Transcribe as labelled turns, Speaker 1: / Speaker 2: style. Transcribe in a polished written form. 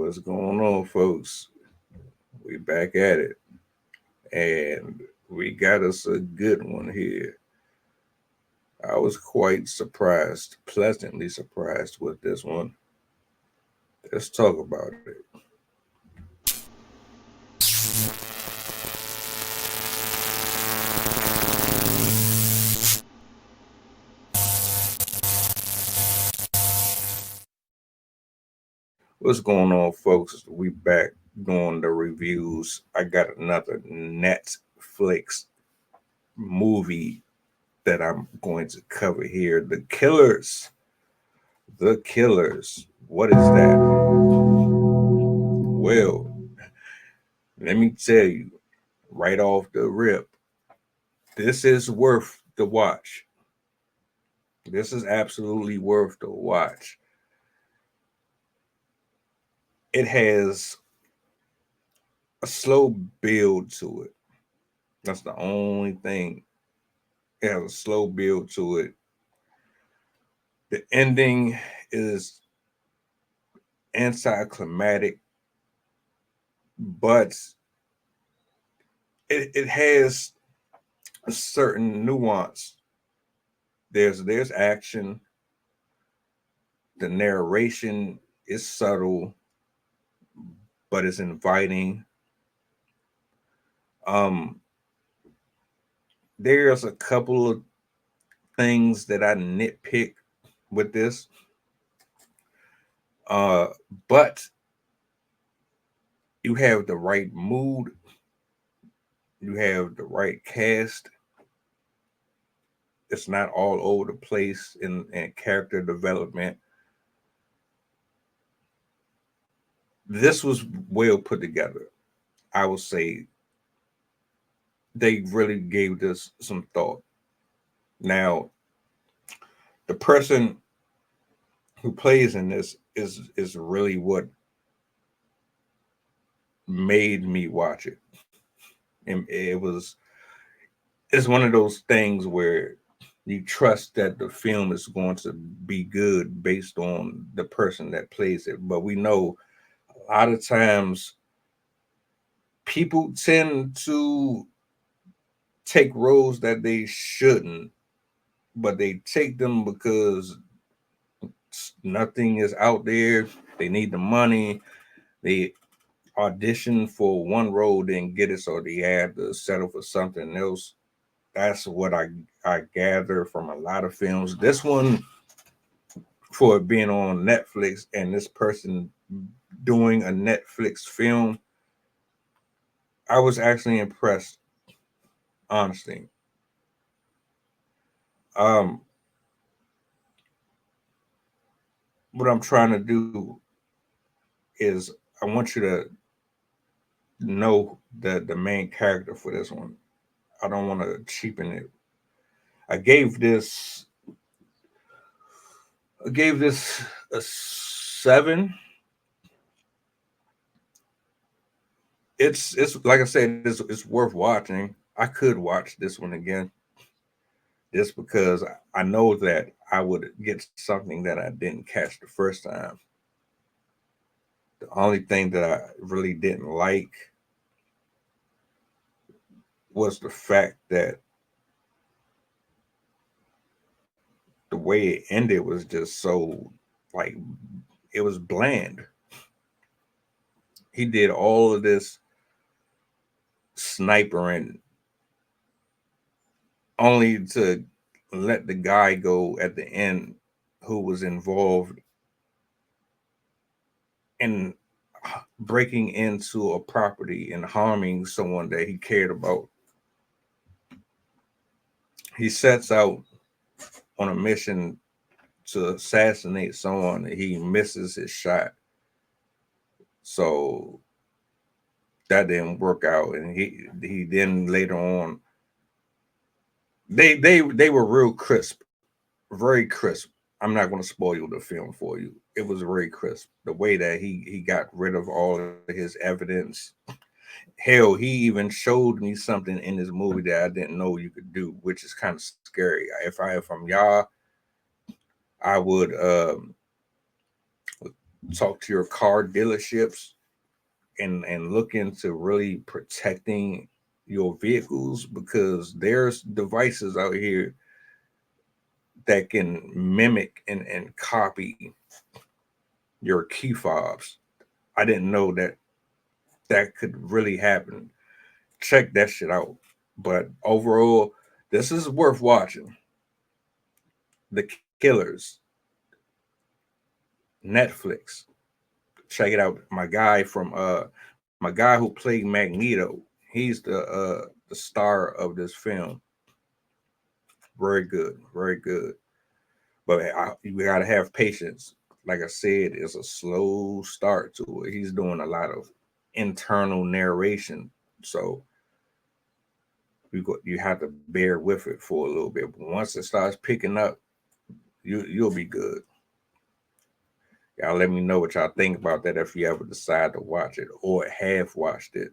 Speaker 1: What's going on, folks? We back at it, and we got us a good one here. I was quite surprised, pleasantly surprised with this one. Let's talk about it. What's going on, folks? We back doing the reviews. I got another Netflix movie that I'm going to cover here. The Killers. The Killers. What is that? Well, let me tell you right off the rip, this is worth the watch. This is absolutely worth the watch. It has a slow build to it. That's the only thing. It has a slow build to it. The ending is anticlimactic, but it has a certain nuance. There's action. The narration is subtle, but it's inviting. Um, there's a couple of things that I nitpick with this, uh, but you have the right mood, you have the right cast. It's not all over the place in character development. This was well put together. I would say they really gave this some thought. Now, the person who plays in this is really what made me watch it. And it's one of those things where you trust that the film is going to be good based on the person that plays it. But we know a lot of times people tend to take roles that they shouldn't, but they take them because nothing is out there. They need the money. They audition for one role, then get it, so they had to settle for something else. That's what I gather from a lot of films. This one, for it being on Netflix and this person doing a Netflix film, I was actually impressed, honestly. Um, what I'm trying to do is I want you to know the main character for this one. I don't want to cheapen it. I gave this I gave this a 7. It's like I said, it's worth watching. I could watch this one again just because I know that I would get something that I didn't catch the first time. The only thing that I really didn't like was the fact that the way it ended was just so, like, it was bland. He did all of this snipering only to let the guy go at the end who was involved in breaking into a property and harming someone that he cared about. He sets out on a mission to assassinate someone. He misses his shot, so that didn't work out. And he then later on, they were real crisp, very crisp. I'm not going to spoil the film for you. It was very crisp. The way that he got rid of all of his evidence. Hell, he even showed me something in this movie that I didn't know you could do, which is kind of scary. If I'm y'all, I would talk to your car dealerships and look into really protecting your vehicles, because there's devices out here that can mimic and copy your key fobs. I didn't know that that could really happen. Check that shit out. But overall, this is worth watching. The Killers, Netflix. Check it out. My guy who played Magneto, he's the star of this film. Very good, very good. But you gotta have patience. Like I said, it's a slow start to it. He's doing a lot of internal narration, so you have to bear with it for a little bit. But once it starts picking up, you'll be good. Y'all let me know what y'all think about that if you ever decide to watch it or have watched it.